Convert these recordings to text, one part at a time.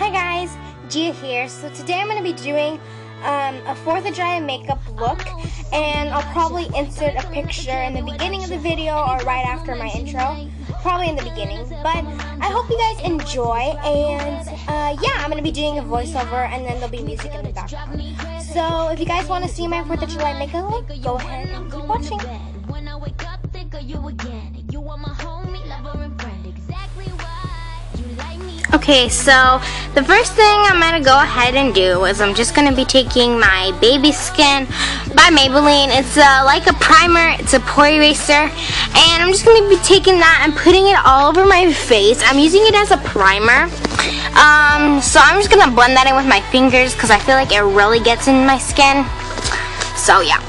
Hi guys, Gia here. So today I'm going to be doing a 4th of July makeup look, and I'll probably insert a picture in the beginning of the video or right after my intro. Probably in the beginning, but I hope you guys enjoy, and yeah, I'm going to be doing a voiceover and then there'll be music in the background. So if you guys want to see my 4th of July makeup look, go ahead and keep watching. Okay, so the first thing I'm going to go ahead and do is I'm just going to be taking my Baby Skin by Maybelline. It's like a primer, it's a pore eraser, and I'm just going to be taking that and putting it all over my face. I'm using it as a primer, so I'm just going to blend that in with my fingers because I feel like it really gets in my skin. So yeah.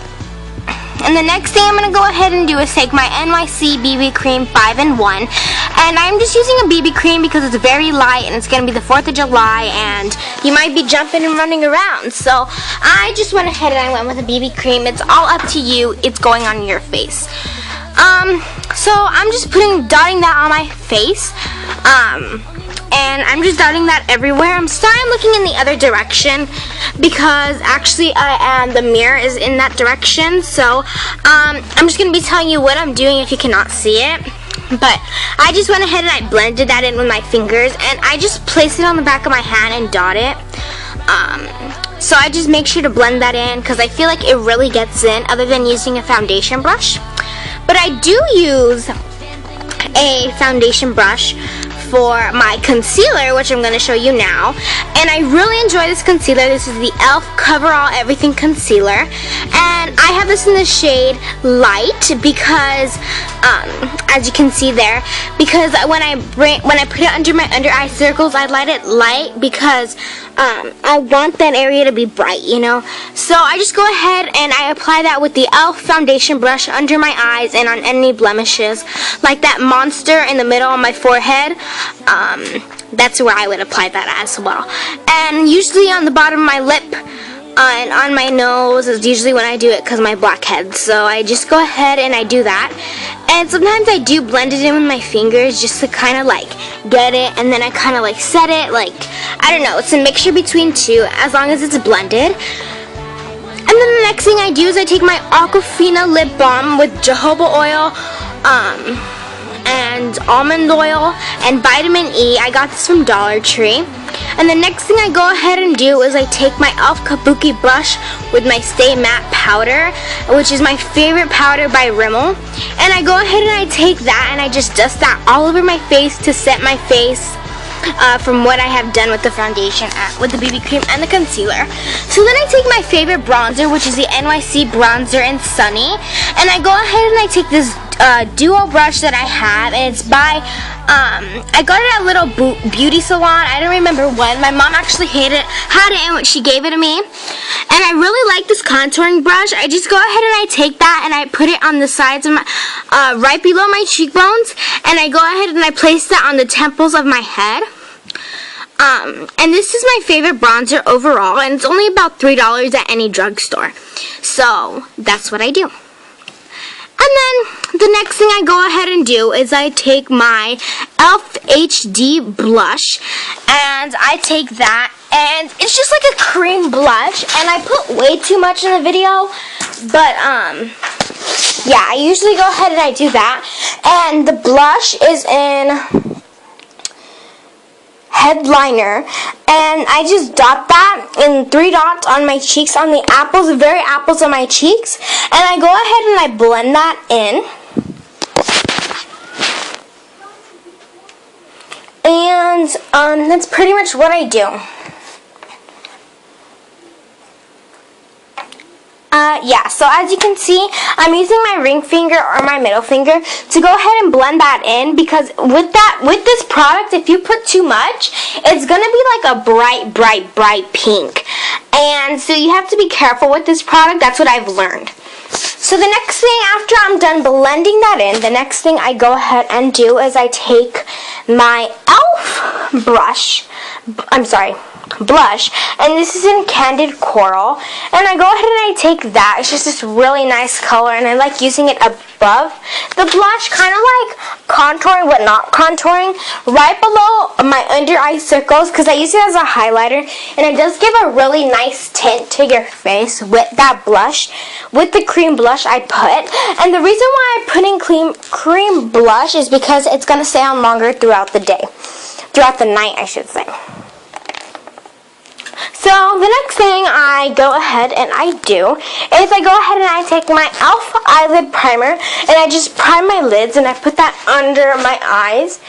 And the next thing I'm going to go ahead and do is take my NYC BB Cream 5-in-1. And I'm just using a BB cream because it's very light and it's going to be the 4th of July and you might be jumping and running around. So I just went ahead and I went with a BB cream. It's all up to you. It's going on your face. So I'm just dotting that on my face. And I'm just dotting that everywhere. I'm looking in the other direction because actually the mirror is in that direction. So I'm just going to be telling you what I'm doing if you cannot see it. But I just went ahead and I blended that in with my fingers, and I just placed it on the back of my hand and dot it. So I just make sure to blend that in because I feel like it really gets in other than using a foundation brush. But I do use a foundation brush for my concealer, which I'm going to show you now. And I really enjoy this concealer. This is the e.l.f. Cover All Everything Concealer. And I have this in the shade Light because, as you can see there, because when I put it under my under eye circles, I light it light because I want that area to be bright, you know. So I just go ahead and I apply that with the e.l.f. foundation brush under my eyes and on any blemishes, like that monster in the middle of my forehead. That's where I would apply that as well. And usually on the bottom of my lip and on my nose is usually when I do it because my blackheads. So I just go ahead and I do that. And sometimes I do blend it in with my fingers just to kind of like get it, and then I kind of like set it, like, I don't know, it's a mixture between two as long as it's blended. And then the next thing I do is I take my Aquafina lip balm with jojoba oil, and almond oil and vitamin E. I got this from Dollar Tree. And the next thing I go ahead and do is I take my e.l.f. Kabuki brush with my Stay Matte powder, which is my favorite powder by Rimmel. And I go ahead and I take that and I just dust that all over my face to set my face from what I have done with the foundation, with the BB cream and the concealer. So then I take my favorite bronzer, which is the NYC Bronzer in Sunny, and I go ahead and I take this duo brush that I have, and it's by I got it at a little beauty salon. I don't remember when. My mom actually had it and she gave it to me, and I really like this contouring brush. I just go ahead and I take that and I put it on the sides of my right below my cheekbones, and I go ahead and I place that on the temples of my head. And this is my favorite bronzer overall, and it's only about $3 at any drugstore. So that's what I do. And then the next thing I go ahead and do is I take my e.l.f. HD blush, and I take that, and it's just like a cream blush, and I put way too much in the video, but yeah, I usually go ahead and I do that. And the blush is in Headliner, and I just dot that in 3 dots on my cheeks, on the apples, the very apples of my cheeks, and I go ahead and I blend that in. And that's pretty much what I do. Yeah, so as you can see, I'm using my ring finger or my middle finger to go ahead and blend that in, because with this product, if you put too much, it's going to be like a bright pink. And so you have to be careful with this product. That's what I've learned. So the next thing, after I'm done blending that in, the next thing I go ahead and do is I take my e.l.f. brush, blush, and this is in Candid Coral, and I go ahead and I take that. It's just this really nice color, and I like using it above the blush, kind of like contouring but not contouring, right below my under eye circles, because I use it as a highlighter, and it does give a really nice tint to your face with that blush, with the cream blush I put. And the reason why I'm putting cream blush is because it's going to stay on longer throughout the day, throughout the night I should say. So the next thing I go ahead and I do is I go ahead and I take my e.l.f. eyelid primer and I just prime my lids and I put that under my eyes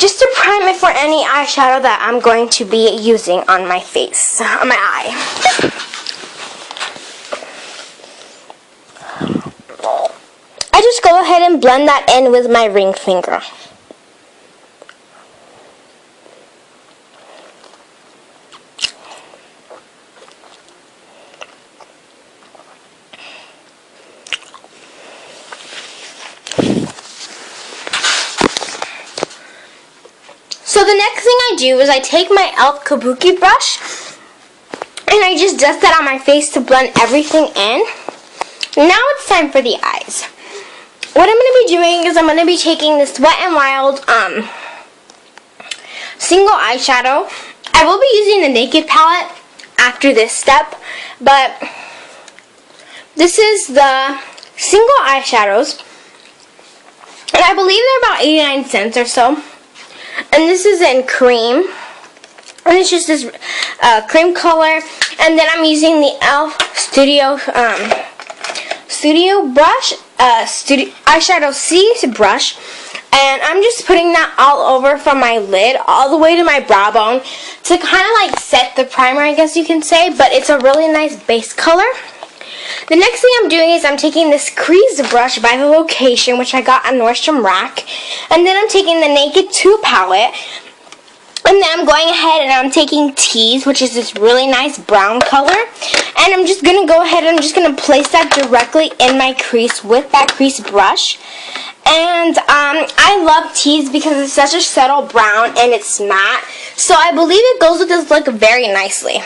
just to prime it for any eyeshadow that I'm going to be using on my face, on my eye. I just go ahead and blend that in with my ring finger. So the next thing I do is I take my e.l.f. Kabuki brush and I just dust that on my face to blend everything in. Now it's time for the eyes. What I'm going to be doing is I'm going to be taking this Wet n Wild single eyeshadow. I will be using the Naked palette after this step, but this is the single eyeshadows, and I believe they're about 89 cents or so. And this is in cream, and it's just this cream color. And then I'm using the e.l.f. Studio brush, eyeshadow C brush, and I'm just putting that all over from my lid all the way to my brow bone to kind of like set the primer, I guess you can say, but it's a really nice base color. The next thing I'm doing is I'm taking this crease brush by The Location, which I got on Nordstrom Rack, and then I'm taking the Naked 2 palette, and then I'm going ahead and I'm taking Tease, which is this really nice brown color, and I'm just going to go ahead and I'm just going to place that directly in my crease with that crease brush. And I love Tease because it's such a subtle brown and it's matte, so I believe it goes with this look very nicely.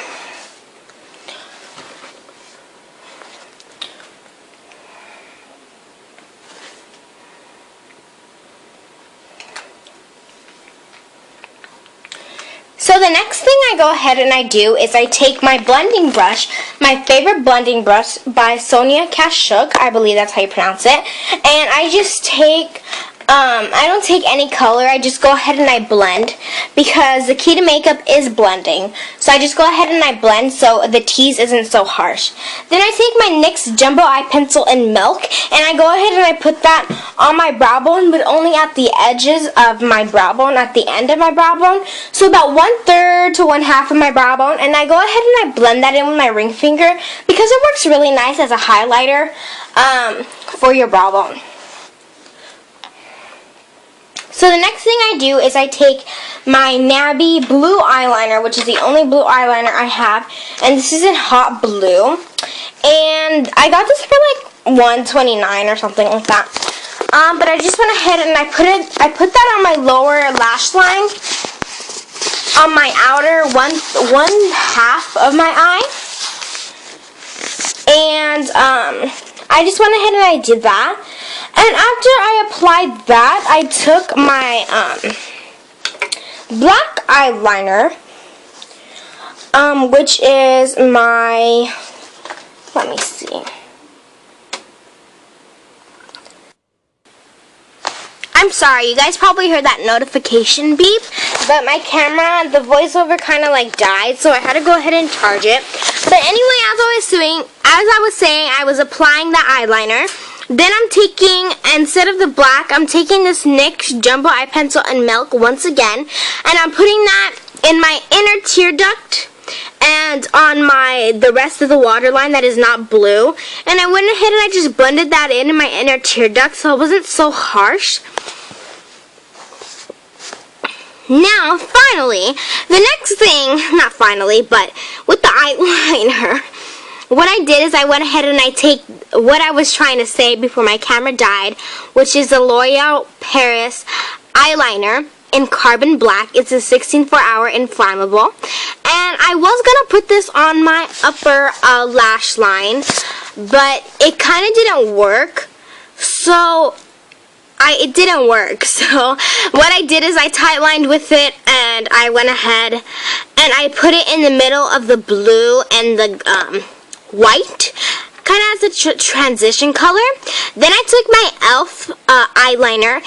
So the next thing I go ahead and I do is I take my blending brush, my favorite blending brush by Sonia Kashuk, I believe that's how you pronounce it, and I just take, I don't take any color, I just go ahead and I blend, because the key to makeup is blending. So I just go ahead and I blend so the tease isn't so harsh. Then I take my NYX Jumbo Eye Pencil in Milk, and I go ahead and I put that on my brow bone, but only at the edges of my brow bone, at the end of my brow bone. So about 1/3 to 1/2 of my brow bone, and I go ahead and I blend that in with my ring finger, because it works really nice as a highlighter for your brow bone. So the next thing I do is I take my Nabby blue eyeliner, which is the only blue eyeliner I have, and this is in Hot Blue, and I got this for like $1.29 or something like that. But I just went ahead and I put that on my lower lash line, on my outer one half of my eye, and I just went ahead and I did that. And after I applied that, I took my black eyeliner, which is my, let me see. I'm sorry, you guys probably heard that notification beep, but my camera, the voiceover kind of like died, so I had to go ahead and charge it. But anyway, as I was saying, I was applying the eyeliner. Then I'm taking, instead of the black, I'm taking this NYX Jumbo Eye Pencil in Milk once again, and I'm putting that in my inner tear duct and on the rest of the waterline that is not blue. And I went ahead and I just blended that in my inner tear duct so it wasn't so harsh. Now, finally, the next thing, not finally, but with the eyeliner, what I did is I went ahead and I take what I was trying to say before my camera died, which is the L'Oreal Paris eyeliner in Carbon Black. It's a 16 hour inflammable. And And I was gonna put this on my upper lash line, but it kind of didn't work. So it didn't work. So what I did is I tightlined with it, and I went ahead and I put it in the middle of the blue and the white, kind of as a transition color. Then I took my e.l.f. eyeliner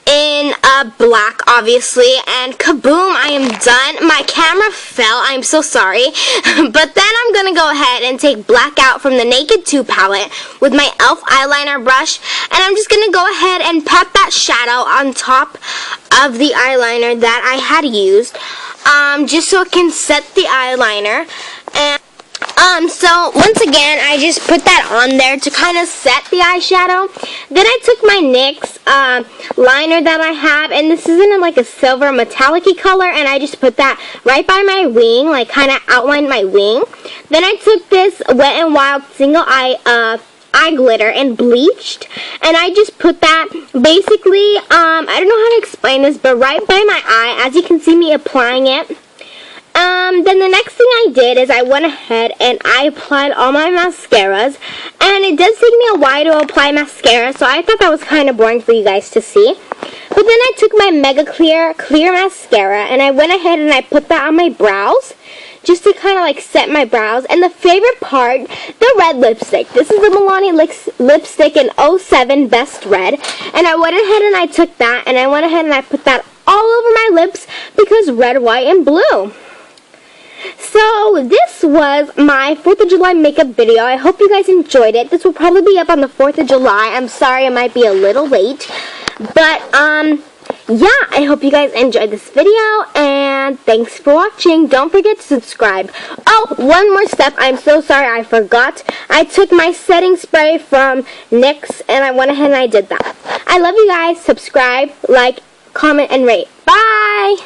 in black, obviously, and kaboom, I am done. My camera fell, I'm so sorry. But then I'm gonna go ahead and take Blackout from the Naked 2 palette with my e.l.f. eyeliner brush, and I'm just gonna go ahead and pop that shadow on top of the eyeliner that I had used, just so it can set the eyeliner. And so once again, I just put that on there to kind of set the eyeshadow. Then I took my NYX liner that I have, and this is in like a silver metallic-y color, and I just put that right by my wing, like kind of outlined my wing. Then I took this Wet n Wild single eye glitter and bleached, and I just put that basically, I don't know how to explain this, but right by my eye, as you can see me applying it. Then the next thing I did is I went ahead and I applied all my mascaras, and it does take me a while to apply mascara, so I thought that was kind of boring for you guys to see. But then I took my Mega Clear mascara, and I went ahead and I put that on my brows, just to kind of like set my brows. And the favorite part, the red lipstick. This is the Milani lipstick in 07 Best Red, and I went ahead and I took that, and I went ahead and I put that all over my lips because red, white, and blue. So this was my 4th of July makeup video. I hope you guys enjoyed it. This will probably be up on the 4th of July. I'm sorry it might be a little late. But, yeah, I hope you guys enjoyed this video, and thanks for watching. Don't forget to subscribe. Oh, one more step. I'm so sorry, I forgot. I took my setting spray from NYX, and I went ahead and I did that. I love you guys. Subscribe, like, comment, and rate. Bye!